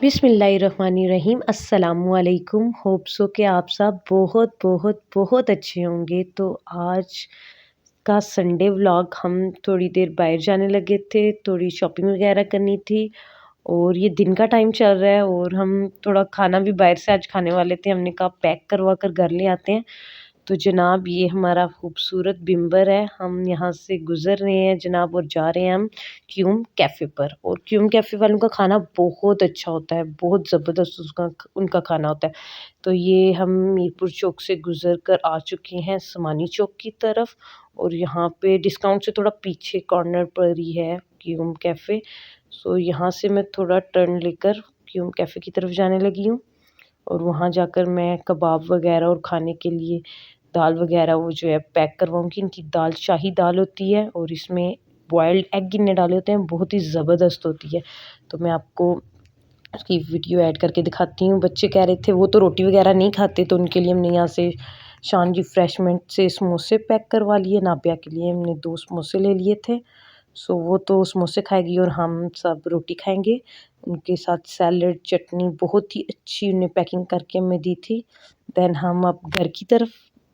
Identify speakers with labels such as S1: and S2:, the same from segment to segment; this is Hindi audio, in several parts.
S1: बिस्मिल्लाहिर्रहमानिर्रहीम अस्सलामुअलैकुम। होप सो कि आप सब बहुत बहुत बहुत अच्छे होंगे। तो आज का संडे व्लॉग हम थोड़ी देर बाहर जाने लगे थे, थोड़ी शॉपिंग वगैरह करनी थी और ये दिन का टाइम चल रहा है और हम थोड़ा खाना भी बाहर से आज खाने वाले थे। हमने कहा पैक करवा कर घर ले आते हैं। तो जनाब ये हमारा खूबसूरत बिम्बर है, हम यहाँ से गुज़र रहे हैं जनाब और जा रहे हैं हम क्यूम कैफ़े पर। और क्यूम कैफ़े वालों का खाना बहुत अच्छा होता है, बहुत ज़बरदस्त उसका उनका खाना होता है। तो ये हम मीरपुर चौक से गुज़र कर आ चुके हैं समानी चौक की तरफ और यहाँ पे डिस्काउंट से थोड़ा पीछे कॉर्नर पर ही है क्यूम कैफ़े। सो यहाँ से मैं थोड़ा टर्न लेकर क्यूम कैफ़े की तरफ जाने लगी हूँ और वहाँ जाकर मैं कबाब वगैरह और खाने के लिए दाल वगैरह वो जो है पैक करवाऊँगी। इनकी दाल शाही दाल होती है और इसमें बॉयल्ड एग इनने डाले होते हैं, बहुत ही ज़बरदस्त होती है। तो मैं आपको उसकी वीडियो ऐड करके दिखाती हूँ। बच्चे कह रहे थे वो तो रोटी वगैरह नहीं खाते, तो उनके लिए हमने यहाँ से शान रिफ्रेशमेंट से समोसे पैक करवा लिए। नाबिया के लिए हमने 2 समोसे ले लिए थे। सो वो तो समोसे खाएगी और हम सब रोटी खाएंगे। उनके साथ सैलड चटनी बहुत ही अच्छी उन्हें पैकिंग करके हमें दी थी। देन हम अब घर की तरफ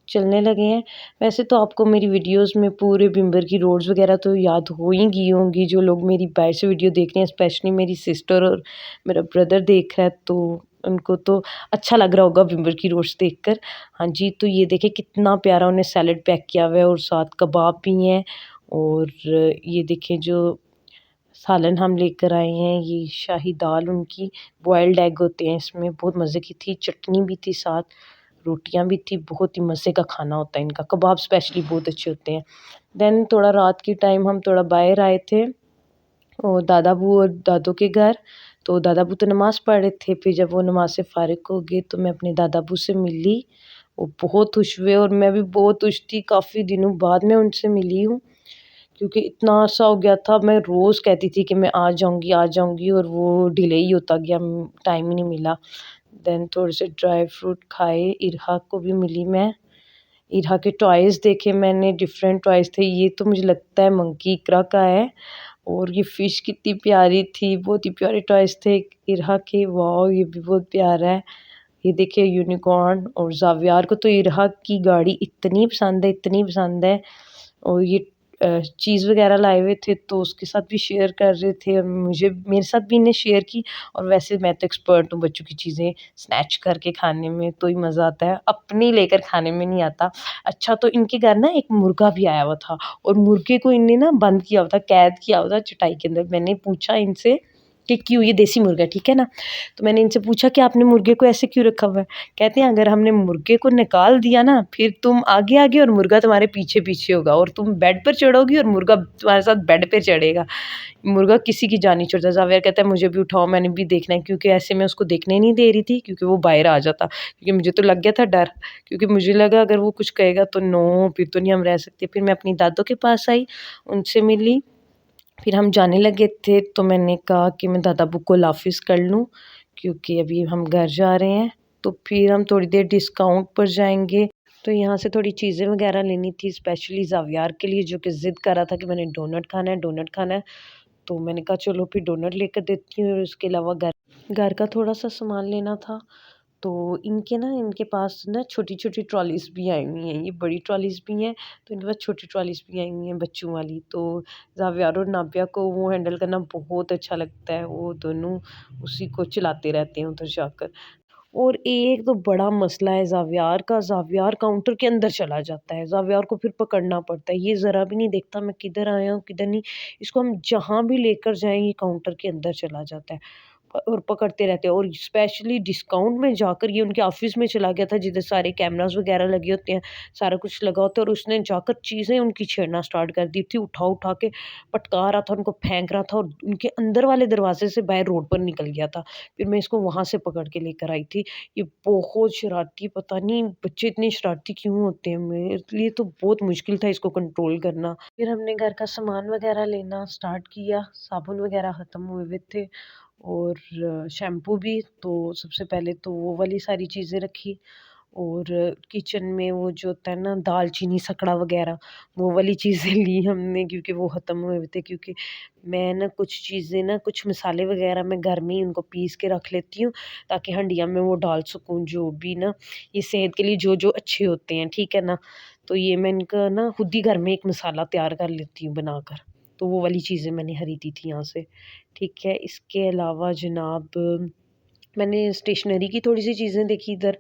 S1: चलने लगे हैं। वैसे तो आपको मेरी वीडियोस में पूरे बिम्बर की रोड्स वगैरह तो याद हो ही गई होंगी। जो लोग मेरी बाहर से वीडियो देख रहे हैं, स्पेशली मेरी सिस्टर और मेरा ब्रदर देख रहा है, तो उनको तो अच्छा लग रहा होगा बिम्बर की रोड्स देखकर। हाँ जी, तो ये देखिए कितना प्यारा उन्हें सैलड पैक किया हुआ है और साथ कबाब भी हैं। और ये देखें जो सालन हम लेकर आए हैं, ये शाही दाल उनकी बॉयल्ड एग होते हैं इसमें, बहुत मज़े की थी। चटनी भी थी साथ, रोटियां भी थी। बहुत ही मज़े का खाना होता है इनका, कबाब स्पेशली बहुत अच्छे होते हैं। देन थोड़ा रात के टाइम हम थोड़ा बाहर आए थे और दादाबू और दादू के घर। तो दादाबू तो नमाज़ पढ़ रहे थे, फिर जब वो नमाज़ से फ़ारिग हो गए तो मैं अपने दादाबू से मिली। वो बहुत खुश हुए और मैं भी बहुत खुश थी, काफ़ी दिनों बाद मैं उनसे मिली हूँ क्योंकि इतना अर्सा हो गया था। मैं रोज़ कहती थी कि मैं आ जाऊँगी और वो डिले ही होता गया, टाइम ही नहीं मिला। देन थोड़े से ड्राई फ्रूट खाए, इरहा को भी मिली मैं। इरहा के टॉयज़ देखे मैंने, डिफरेंट टॉयज़ थे। ये तो मुझे लगता है मंकी इकरा का है और ये फ़िश कितनी प्यारी थी, बहुत ही प्यारे टॉयज़ थे इरहा के। वाओ! ये भी बहुत प्यारा है। ये देखिए यूनिकॉर्न। और ज़ावियार को तो इरहा की गाड़ी इतनी पसंद है, इतनी पसंद है। और ये चीज़ वगैरह लाए हुए थे तो उसके साथ भी शेयर कर रहे थे और मुझे मेरे साथ भी इन्हें शेयर की। और वैसे मैं तो एक्सपर्ट हूँ बच्चों की चीज़ें स्नैच करके खाने में, तो ही मज़ा आता है, अपनी लेकर खाने में नहीं आता। अच्छा, तो इनके घर ना एक मुर्गा भी आया हुआ था और मुर्गे को इनने ना बंद किया हुआ था, कैद किया हुआ था चटाई के अंदर। मैंने पूछा इनसे कि क्यों, ये देसी मुर्गा ठीक है ना? तो मैंने इनसे पूछा कि आपने मुर्गे को ऐसे क्यों रखा हुआ है? कहते हैं अगर हमने मुर्गे को निकाल दिया ना, फिर तुम आगे आगे और मुर्गा तुम्हारे पीछे पीछे होगा और तुम बेड पर चढ़ोगी और मुर्गा तुम्हारे साथ बेड पे चढ़ेगा। मुर्गा किसी की जान नहीं छोड़ता। जावेर कहता है मुझे भी उठाओ, मैंने भी देखना है, क्योंकि ऐसे मैं उसको देखने नहीं दे रही थी क्योंकि वो बाहर आ जाता, क्योंकि मुझे तो लग गया था डर, क्योंकि मुझे लगा अगर वो कुछ कहेगा तो नो, फिर तो नहीं हम रह सकते। फिर मैं अपनी दादों के पास आई, उनसे मिली, फिर हम जाने लगे थे। तो मैंने कहा कि मैं दादाबू को लाफ़िज़ कर लूँ क्योंकि अभी हम घर जा रहे हैं। तो फिर हम थोड़ी देर डिस्काउंट पर जाएँगे। तो यहाँ से थोड़ी चीज़ें वग़ैरह लेनी थी स्पेशली ज़ावियार के लिए, जो कि ज़िद कर रहा था कि मैंने डोनट खाना है, डोनट खाना है। तो मैंने कहा चलो फिर डोनट लेकर देती हूँ और उसके अलावा घर घर का थोड़ा-सा सामान लेना था। तो इनके पास ना छोटी-छोटी ट्रॉलीज़ भी आई हुई हैं, ये बड़ी ट्रॉलीज़ भी हैं, तो इनके पास छोटी ट्रॉलीज़ भी आई हुई हैं बच्चों वाली। तो ज़ावियार और नाबिया को वो हैंडल करना बहुत अच्छा लगता है, वो दोनों उसी को चलाते रहते हैं उधर जाकर। और एक तो बड़ा मसला है ज़ावियार का, ज़ावियार काउंटर के अंदर चला जाता है, ज़ावियार को फिर पकड़ना पड़ता है, ये ज़रा भी नहीं देखता मैं किधर आया हूँ, किधर नहीं। इसको हम जहाँ भी लेकर जाएँ ये काउंटर के अंदर चला जाता है। और पकड़ते रहते हैं। और स्पेशली डिस्काउंट में जाकर ये उनके ऑफ़िस में चला गया था जिधर सारे कैमराज़ वग़ैरह लगे होते हैं, सारा कुछ लगा होता है, और उसने जाकर चीज़ें उनकी छेड़ना स्टार्ट कर दी थी, उठा-उठा के पटका रहा था, उनको फेंक रहा था और उनके अंदर वाले दरवाज़े से बाहर रोड पर निकल गया था। फिर मैं इसको वहाँ से पकड़ के लेकर आई थी। ये बहुत शरारती, पता नहीं बच्चे इतने शरारती क्यों होते हैं, मेरे लिए तो बहुत मुश्किल था इसको कंट्रोल करना। फिर हमने घर का सामान वग़ैरह लेना स्टार्ट किया, साबुन वग़ैरह ख़त्म हुए हुए थे और शैम्पू भी। तो सबसे पहले तो वो वाली सारी चीज़ें रखी और किचन में वो जो होता है ना दालचीनी सकड़ा वगैरह, वो वाली चीज़ें ली हमने क्योंकि वो ख़त्म हुए हुए थे। क्योंकि मैं ना कुछ चीज़ें ना कुछ मसाले वगैरह मैं घर में ही उनको पीस के रख लेती हूँ ताकि हंडिया में वो डाल सकूँ जो भी ना ये सेहत के लिए जो अच्छे होते हैं, ठीक है ना। तो ये मैं इनका ना खुद ही घर में एक मसाला तैयार कर लेती हूँ बनाकर। तो वो वाली चीज़ें मैंने खरीदी थी यहाँ से, ठीक है। इसके अलावा जनाब मैंने स्टेशनरी की थोड़ी-सी चीज़ें देखी इधर,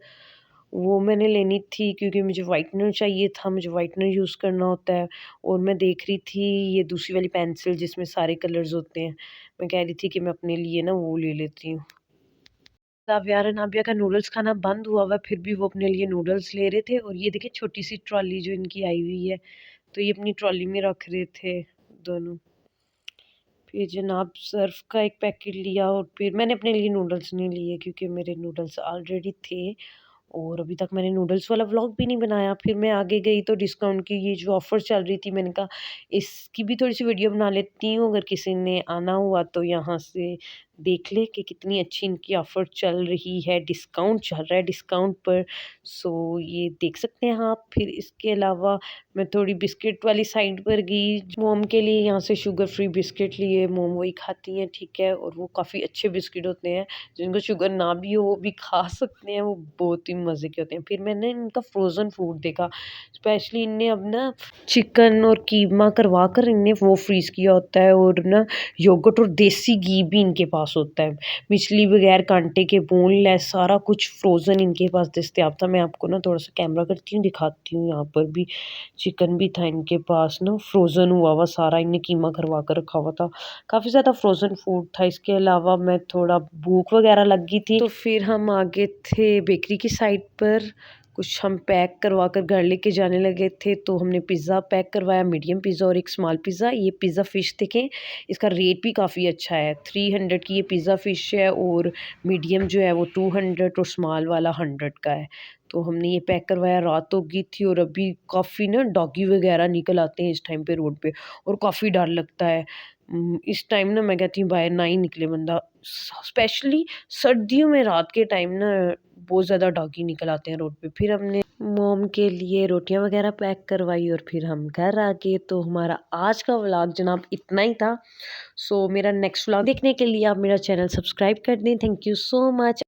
S1: वो मैंने लेनी थी क्योंकि मुझे व्हाइटनर चाहिए था, मुझे व्हाइटनर यूज़ करना होता है। और मैं देख रही थी ये दूसरी वाली पेंसिल जिसमें सारे कलर्स होते हैं, मैं कह रही थी कि मैं अपने लिए ना वो ले लेती हूँ। काव्यारा नाबिया का नूडल्स खाना बंद हुआ हुआ है, फिर भी वो अपने लिए नूडल्स ले रहे थे। और ये देखिए छोटी-सी ट्रॉली जो इनकी आई हुई है, तो ये अपनी ट्रॉली में रख रहे थे दोनों। फिर जनाब सर्फ़ का एक पैकेट लिया और फिर मैंने अपने लिए नूडल्स नहीं लिए क्योंकि मेरे नूडल्स ऑलरेडी थे। और अभी तक मैंने नूडल्स वाला व्लॉग भी नहीं बनाया। फिर मैं आगे गई तो डिस्काउंट की ये जो ऑफ़र चल रही थी, मैंने कहा इसकी भी थोड़ी-सी वीडियो बना लेती हूँ, अगर किसी ने आना हुआ तो यहाँ से देख ले कि कितनी अच्छी इनकी ऑफ़र चल रही है, डिस्काउंट चल रहा है डिस्काउंट पर। सो ये देख सकते हैं आप। फिर इसके अलावा मैं थोड़ी बिस्किट वाली साइड पर गई, मोम के लिए यहाँ से शुगर फ्री बिस्किट लिए, मोम वही खाती हैं, ठीक है। और वो काफ़ी अच्छे बिस्किट होते हैं, जिनको शुगर ना भी हो वो भी खा सकते हैं, वो बहुत ही मज़े के होते हैं। फिर मैंने इनका फ्रोज़न फूड देखा, स्पेशली इनने अब ना चिकन और कीमा करवा कर इनने वो फ्रीज़ किया होता है। और ना योगर्ट और देसी घी भी इनके पास होता है, मछली बगैर कांटे के बोनलेस सारा कुछ फ्रोज़न इनके पास दस्तयाब था। मैं आपको ना थोड़ा-सा कैमरा करती हूँ, दिखाती हूँ। यहाँ पर भी चिकन भी था इनके पास ना फ्रोज़न हुआ हुआ सारा, इनने कीमा करवा कर रखा हुआ था। काफ़ी ज़्यादा फ्रोज़न फूड था। इसके अलावा मैं थोड़ा भूख वगैरह लग गई थी, तो फिर हम आगे थे बेकरी की साइड पर। कुछ हम पैक करवा कर घर लेके जाने लगे थे, तो हमने पिज़्ज़ा पैक करवाया, मीडियम पिज़्ज़ा और एक स्मॉल पिज़्ज़ा। ये पिज़्ज़ा फ़िश देखें, इसका रेट भी काफ़ी अच्छा है, 300 की ये पिज़्ज़ा फ़िश है और मीडियम जो है वो 200 और स्मॉल वाला 100 का है। तो हमने ये पैक करवाया, रात हो गई थी और अभी काफ़ी ना डॉगी वगैरह निकल आते हैं इस टाइम पे रोड पे और काफ़ी डर लगता है। इस टाइम ना मैं कहती हूँ बाहर ना ही निकले बंदा, स्पेशली सर्दियों में रात के टाइम ना बहुत ज़्यादा डॉगी निकल आते हैं रोड पे। फिर हमने मॉम के लिए रोटियां वगैरह पैक करवाई और फिर हम घर आ गए। तो हमारा आज का व्लॉग जनाब इतना ही था। सो मेरा नेक्स्ट व्लॉग देखने के लिए आप मेरा चैनल सब्सक्राइब कर दें। Thank you so much.